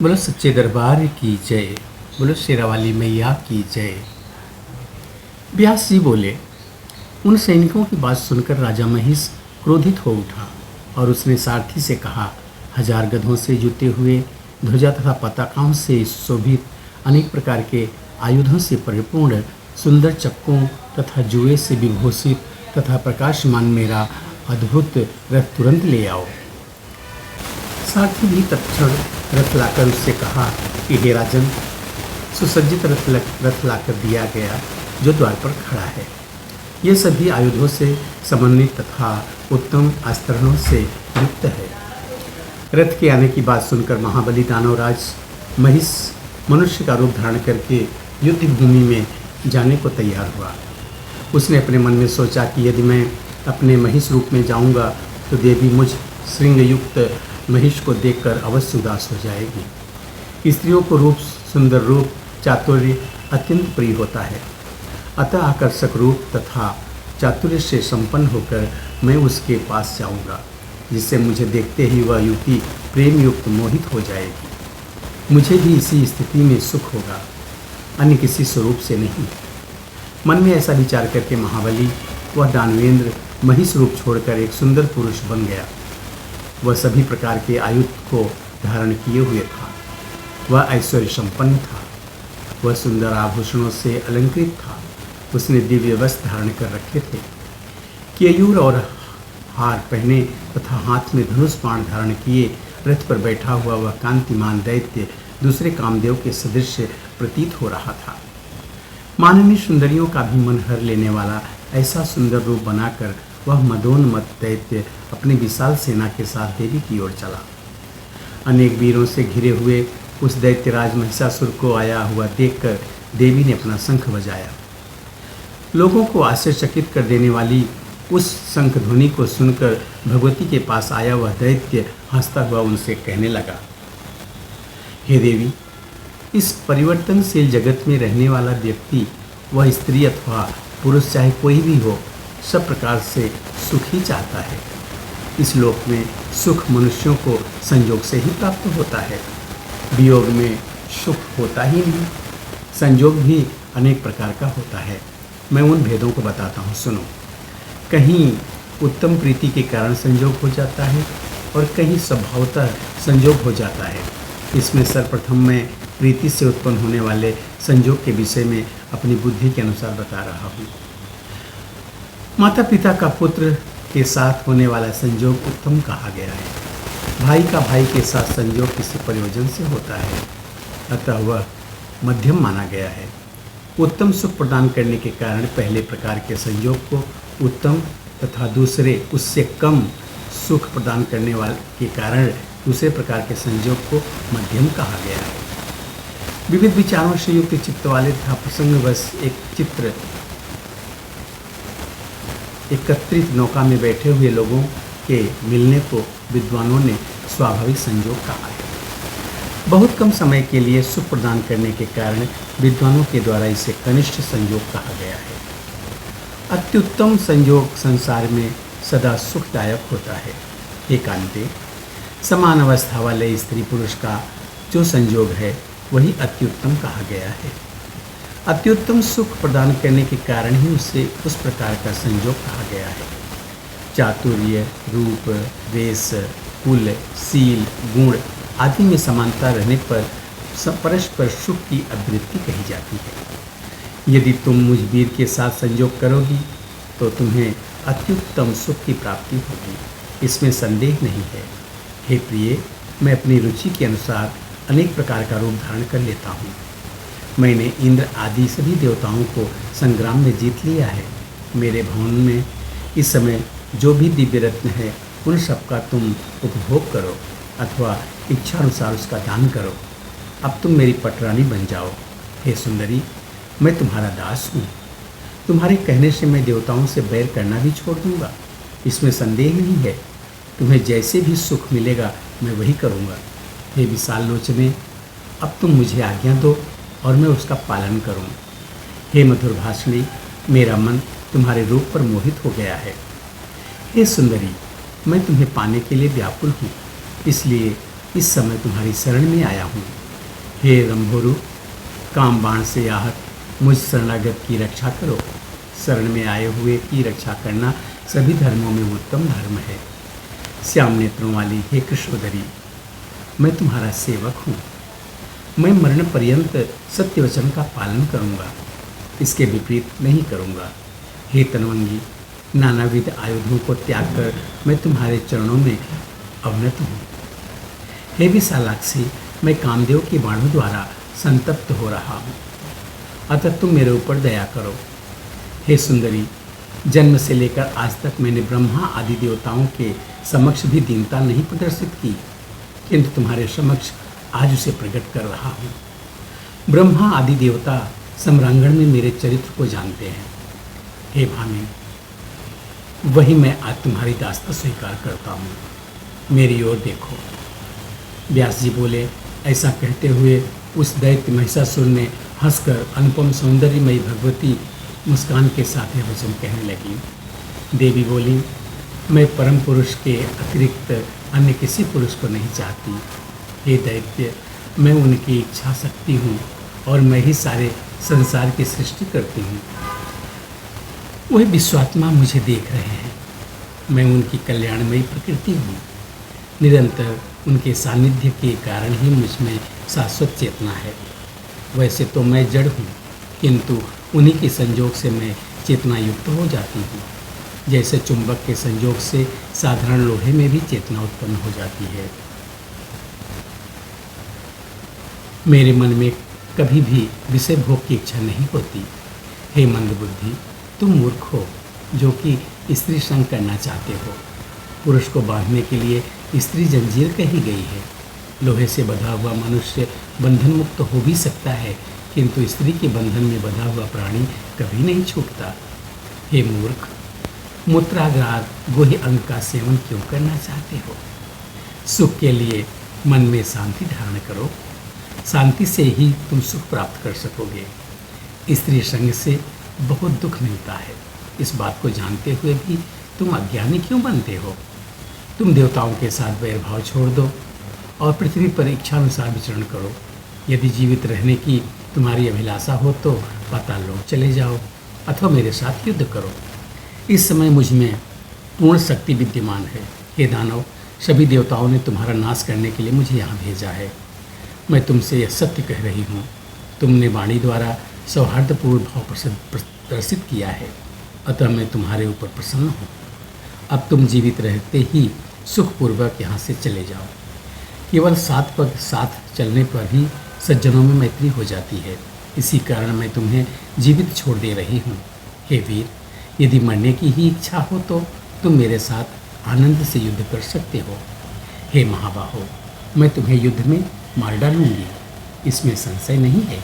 बोलो सच्चे दरबार की जय। बोलो शेरावाली मैया की जय। व्यास जी बोले, उन सैनिकों की बात सुनकर राजा महिष क्रोधित हो उठा और उसने सारथी से कहा, 1000 गधों से जुटे हुए ध्वजा तथा पताकाओं से शोभित अनेक प्रकार के आयुधों से परिपूर्ण सुंदर चक्कों तथा जुए से विभूषित तथा प्रकाशमान मेरा अद्भुत रथ तुरंत ले आओ। सारथी भी तत्क्षण रथ लाकर उससे कहा कि हे राजन, सुसज्जित रथ लाकर दिया गया जो द्वार पर खड़ा है। ये सभी आयुधों से समन्वित तथा उत्तम अस्त्रों से युक्त है। रथ के आने की बात सुनकर महाबली दानवराज महिष मनुष्य का रूप धारण करके युद्ध भूमि में जाने को तैयार हुआ। उसने अपने मन में सोचा कि यदि मैं अपने महिष रूप में जाऊंगा तो देवी मुझ श्रृंग युक्त महिष को देखकर अवश्य उदास हो जाएगी। स्त्रियों को रूप, सुंदर रूप, चातुर्य अत्यंत प्रिय होता है। अतः आकर्षक रूप तथा चातुर्य से संपन्न होकर मैं उसके पास जाऊंगा, जिससे मुझे देखते ही वह युवती प्रेम युक्त मोहित हो जाएगी। मुझे भी इसी स्थिति में सुख होगा, अन्य किसी स्वरूप से नहीं। मन में ऐसा विचार करके महाबली वह दानवेंद्र महिष रूप छोड़कर एक सुंदर पुरुष बन गया। वह सभी प्रकार के आयुध को धारण किए हुए था। वह ऐश्वर्य संपन्न था। वह सुंदर आभूषणों से अलंकृत था। उसने दिव्य वस्त्र धारण कर रखे थे, केयूर और हार पहने तथा हाथ में धनुष बाण धारण किए रथ पर बैठा हुआ वह कांतिमान दैत्य दूसरे कामदेव के सदृश प्रतीत हो रहा था। माननीय सुंदरियों का भी मन हर लेने वाला ऐसा सुंदर रूप बनाकर वह मदोन्मत्त दैत्य अपनी विशाल सेना के साथ देवी की ओर चला। अनेक वीरों से घिरे हुए उस दैत्यराज महिषासुर को आया हुआ देखकर देवी ने अपना शंख बजाया। लोगों को आश्चर्यचकित कर देने वाली उस शंख ध्वनि को सुनकर भगवती के पास आया वह दैत्य हंसता हुआ उनसे कहने लगा, हे देवी, इस परिवर्तनशील जगत में रहने वाला व्यक्ति, वह स्त्री अथवा पुरुष चाहे कोई भी हो, सब प्रकार से सुख ही चाहता है। इस लोक में सुख मनुष्यों को संयोग से ही प्राप्त होता है। वियोग में सुख होता ही नहीं। संयोग भी अनेक प्रकार का होता है। मैं उन भेदों को बताता हूँ, सुनो। कहीं उत्तम प्रीति के कारण संयोग हो जाता है और कहीं स्वभावतः संयोग हो जाता है। इसमें सर्वप्रथम मैं प्रीति से उत्पन्न होने वाले संयोग के विषय में अपनी बुद्धि के अनुसार बता रहा हूँ। माता पिता का पुत्र के साथ होने वाला संयोग उत्तम कहा गया है। भाई का भाई के साथ संयोग किसी प्रयोजन से होता है, अतः वह मध्यम माना गया है। उत्तम सुख प्रदान करने के कारण पहले प्रकार के संयोग को उत्तम तथा दूसरे उससे कम सुख प्रदान करने वाले के कारण दूसरे प्रकार के संयोग को मध्यम कहा गया है। विविध विचारों से युक्त चित्त वाले तथा प्रसंगवश एकत्रित नौका में बैठे हुए लोगों के मिलने को विद्वानों ने स्वाभाविक संयोग कहा है। बहुत कम समय के लिए सुख प्रदान करने के कारण विद्वानों के द्वारा इसे कनिष्ठ संयोग कहा गया है। अत्युत्तम संयोग संसार में सदा सुखदायक होता है। एकांते समान अवस्था वाले स्त्री पुरुष का जो संयोग है वही अत्युत्तम कहा गया है। अत्युत्तम सुख प्रदान करने के कारण ही उसे उस प्रकार का संयोग कहा गया है। चातुर्य, रूप, वेश, कुल, शील, गुण आदि में समानता रहने पर परस्पर सुख की अभिवृत्ति कही जाती है। यदि तुम मुझ वीर के साथ संयोग करोगी तो तुम्हें अत्युत्तम सुख की प्राप्ति होगी, इसमें संदेह नहीं है। हे प्रिय, मैं अपनी रुचि के अनुसार अनेक प्रकार का रूप धारण कर लेता हूँ। मैंने इंद्र आदि सभी देवताओं को संग्राम में जीत लिया है। मेरे भवन में इस समय जो भी दिव्य रत्न है उन सबका तुम उपभोग करो अथवा इच्छानुसार उसका दान करो। अब तुम मेरी पटरानी बन जाओ। हे सुंदरी, मैं तुम्हारा दास हूँ। तुम्हारे कहने से मैं देवताओं से बैर करना भी छोड़ दूँगा, इसमें संदेह नहीं है। तुम्हें जैसे भी सुख मिलेगा मैं वही करूँगा। हे विशाल लोचने, अब तुम मुझे आज्ञा दो और मैं उसका पालन करूँ। हे मधुर भाषणी, मेरा मन तुम्हारे रूप पर मोहित हो गया है। हे सुंदरी, मैं तुम्हें पाने के लिए व्याकुल हूँ, इसलिए इस समय तुम्हारी शरण में आया हूँ। हे रंभोरु, काम बाण से आहत मुझ शरणागत की रक्षा करो। शरण में आए हुए की रक्षा करना सभी धर्मों में उत्तम धर्म है। श्याम नेत्रों वाली हे कृष्णोदरी, मैं तुम्हारा सेवक हूँ। मैं मरण पर्यंत सत्य वचन का पालन करूँगा, इसके विपरीत नहीं करूँगा। हे तनवंगी, नानाविध आयुधों को त्याग कर मैं तुम्हारे चरणों में अवनत हूँ। हे विशालाक्षी, मैं कामदेव के बाणों द्वारा संतप्त हो रहा हूँ, अतः तुम मेरे ऊपर दया करो। हे सुंदरी, जन्म से लेकर आज तक मैंने ब्रह्मा आदि देवताओं के समक्ष भी दीनता नहीं प्रदर्शित की, किंतु तुम्हारे समक्ष आज उसे प्रकट कर रहा हूँ। ब्रह्मा आदि देवता सम्रांगण में मेरे चरित्र को जानते हैं। हे भामिनी, वही मैं आज तुम्हारी दास्ता स्वीकार करता हूँ। मेरी ओर देखो। व्यास जी बोले। ऐसा कहते हुए उस दैत्य महिषासुर ने हंसकर अनुपम सौंदर्यमयी भगवती मुस्कान के साथ यह वचन कहने लगी। देवी बोली, मैं परम पुरुष के अतिरिक्त अन्य किसी पुरुष को नहीं चाहती। हे दैत्य, मैं उनकी इच्छा शक्ति हूँ और मैं ही सारे संसार की सृष्टि करती हूँ। वह विश्वात्मा मुझे देख रहे हैं। मैं उनकी कल्याणमयी प्रकृति हूँ। निरंतर उनके सानिध्य के कारण ही मुझ में शाश्वत चेतना है। वैसे तो मैं जड़ हूँ, किंतु उन्हीं के संयोग से मैं चेतना युक्त हो जाती हूँ। जैसे चुंबक के संयोग से साधारण लोहे में भी चेतना उत्पन्न हो जाती है। मेरे मन में कभी भी विषय भोग की इच्छा नहीं होती। हे मंदबुद्धि, तुम मूर्ख हो जो कि स्त्री संग करना चाहते हो। पुरुष को बांधने के लिए स्त्री जंजीर कही गई है। लोहे से बंधा हुआ मनुष्य बंधन मुक्त हो भी सकता है, किंतु स्त्री के बंधन में बंधा हुआ प्राणी कभी नहीं छूटता। हे मूर्ख, मूत्रागार गोही अंग का सेवन क्यों करना चाहते हो? सुख के लिए मन में शांति धारण करो। शांति से ही तुम सुख प्राप्त कर सकोगे। स्त्री संग से बहुत दुख मिलता है। इस बात को जानते हुए भी तुम अज्ञानी क्यों बनते हो? तुम देवताओं के साथ वैरभाव छोड़ दो और पृथ्वी पर इच्छानुसार विचरण करो। यदि जीवित रहने की तुम्हारी अभिलाषा हो तो पाताल लोक चले जाओ अथवा मेरे साथ युद्ध करो। इस समय मुझ में पूर्ण शक्ति विद्यमान है। हे दानव, सभी देवताओं ने तुम्हारा नाश करने के लिए मुझे यहाँ भेजा है। मैं तुमसे यह सत्य कह रही हूँ। तुमने वाणी द्वारा सौहार्दपूर्ण भाव प्रदर्शित किया है, अतः मैं तुम्हारे ऊपर प्रसन्न हूँ। अब तुम जीवित रहते ही सुखपूर्वक यहाँ से चले जाओ। केवल 7 पग साथ चलने पर ही सज्जनों में मैत्री हो जाती है। इसी कारण मैं तुम्हें जीवित छोड़ दे रही हूँ। हे वीर, यदि मरने की ही इच्छा हो तो तुम मेरे साथ आनंद से युद्ध कर सकते हो। हे महाबाहो, मैं तुम्हें युद्ध में मार डालूंगी, इसमें संशय नहीं है।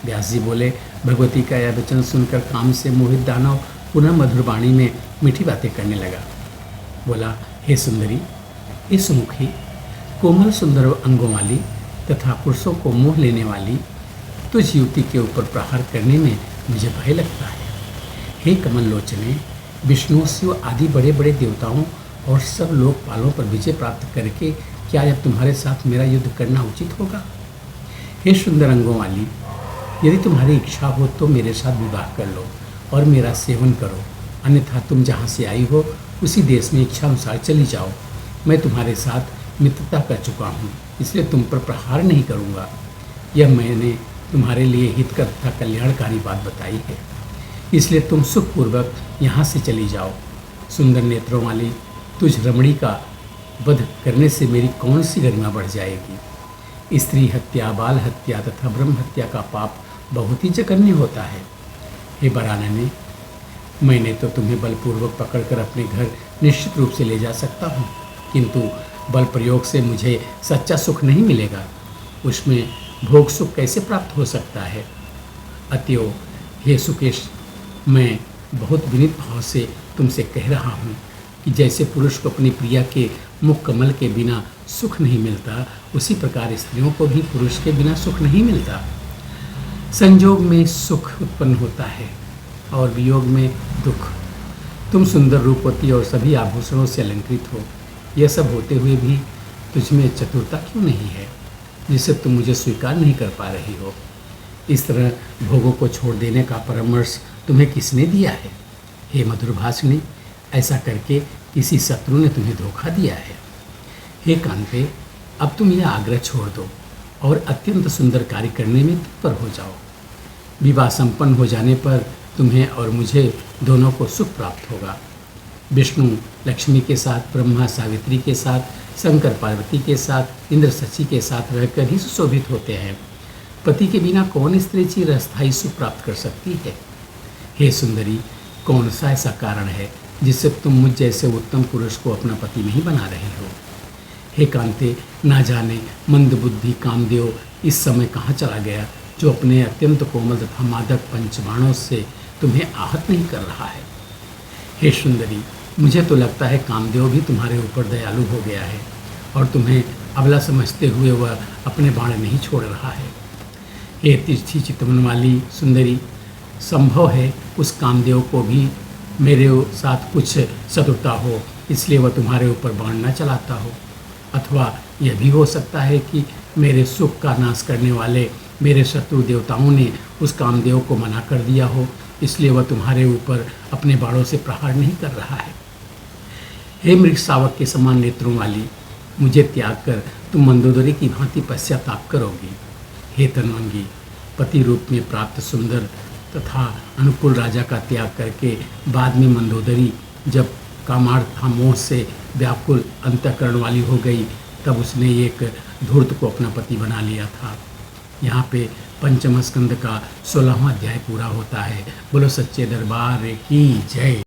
व्यास जी बोले। भगवती का यह वचन सुनकर काम से मोहित दानव पुनः मधुर वाणी में मीठी बातें करने लगा। बोला, हे सुंदरी, हे सुमुखी, कोमल सुंदर अंगों वाली तथा पुरुषों को मोह लेने वाली तुझ युवती के ऊपर प्रहार करने में मुझे भय लगता है। हे कमल लोचने, विष्णु, शिव आदि बड़े बड़े देवताओं और सब लोकपालों पर विजय प्राप्त करके क्या अब तुम्हारे साथ मेरा युद्ध करना उचित होगा? हे सुंदर अंगों वाली, यदि तुम्हारी इच्छा हो तो मेरे साथ विवाह कर लो और मेरा सेवन करो, अन्यथा तुम जहाँ से आई हो उसी देश में इच्छा अनुसार चली जाओ। मैं तुम्हारे साथ मित्रता कर चुका हूँ, इसलिए तुम पर प्रहार नहीं करूँगा। यह मैंने तुम्हारे लिए हितकर तथा कल्याणकारी बात बताई है, इसलिए तुम सुखपूर्वक यहाँ से चली जाओ। सुंदर नेत्रों वाली, तुझ रमणी का वध करने से मेरी कौन सी गरिमा बढ़ जाएगी? स्त्री हत्या, बाल हत्या तथा ब्रह्म हत्या का पाप बहुत ही जघन्य होता है। हे बरानने, मैंने तो तुम्हें बलपूर्वक पकड़कर अपने घर निश्चित रूप से ले जा सकता हूँ, किंतु बल प्रयोग से मुझे सच्चा सुख नहीं मिलेगा। उसमें भोग सुख कैसे प्राप्त हो सकता है? अतएव हे सुकेश, मैं बहुत विनीत भाव से तुमसे कह रहा हूँ कि जैसे पुरुष को अपनी प्रिया के मुख कमल के बिना सुख नहीं मिलता, उसी प्रकार स्त्रियों को भी पुरुष के बिना सुख नहीं मिलता। संयोग में सुख उत्पन्न होता है और वियोग में दुख। तुम सुंदर रूपवती और सभी आभूषणों से अलंकृत हो। यह सब होते हुए भी तुझमें चतुरता क्यों नहीं है जिसे तुम मुझे स्वीकार नहीं कर पा रही हो? इस तरह भोगों को छोड़ देने का परामर्श तुम्हें किसने दिया है? हे मधुरभाषिणी, ऐसा करके किसी शत्रु ने तुम्हें धोखा दिया है। हे कांते, अब तुम यह आग्रह छोड़ दो और अत्यंत सुंदर कार्य करने में तत्पर हो जाओ। विवाह संपन्न हो जाने पर तुम्हें और मुझे दोनों को सुख प्राप्त होगा। विष्णु लक्ष्मी के साथ, ब्रह्मा सावित्री के साथ, शंकर पार्वती के साथ, इंद्र शची के साथ रहकर ही सुशोभित होते हैं। पति के बिना कौन स्त्री चिर अस्थायी सुख प्राप्त कर सकती है? हे सुंदरी, कौन सा ऐसा कारण है जिससे तुम मुझ जैसे उत्तम पुरुष को अपना पति नहीं बना रही हो? हे कांते, ना जाने मंदबुद्धि कामदेव इस समय कहाँ चला गया, जो अपने अत्यंत कोमल तथा मादक पंचबाणों से तुम्हें आहत नहीं कर रहा है। हे सुंदरी, मुझे तो लगता है कामदेव भी तुम्हारे ऊपर दयालु हो गया है और तुम्हें अबला समझते हुए वह अपने बाण नहीं छोड़ रहा है। हे तिरछी चितवन वाली सुंदरी, संभव है उस कामदेव को भी मेरे साथ कुछ शत्रुता हो, इसलिए वह तुम्हारे ऊपर बाण न चलाता हो। अथवा यह भी हो सकता है कि मेरे सुख का नाश करने वाले मेरे शत्रु देवताओं ने उस कामदेव को मना कर दिया हो, इसलिए वह तुम्हारे ऊपर अपने बाणों से प्रहार नहीं कर रहा है। हे मृग शावक के समान नेत्रों वाली, मुझे त्याग कर तुम मंदोदरी की भांति पश्चाताप करोगी। हे तन्वंगी, पति रूप में प्राप्त सुंदर तथा अनुकूल राजा का त्याग करके बाद में मंदोदरी जब कामार्थ मोह से व्याकुल अंतःकरण वाली हो गई, तब उसने एक धूर्त को अपना पति बना लिया था। यहाँ पे पंचम स्कंद का 16वां अध्याय पूरा होता है। बोलो सच्चे दरबार की जय।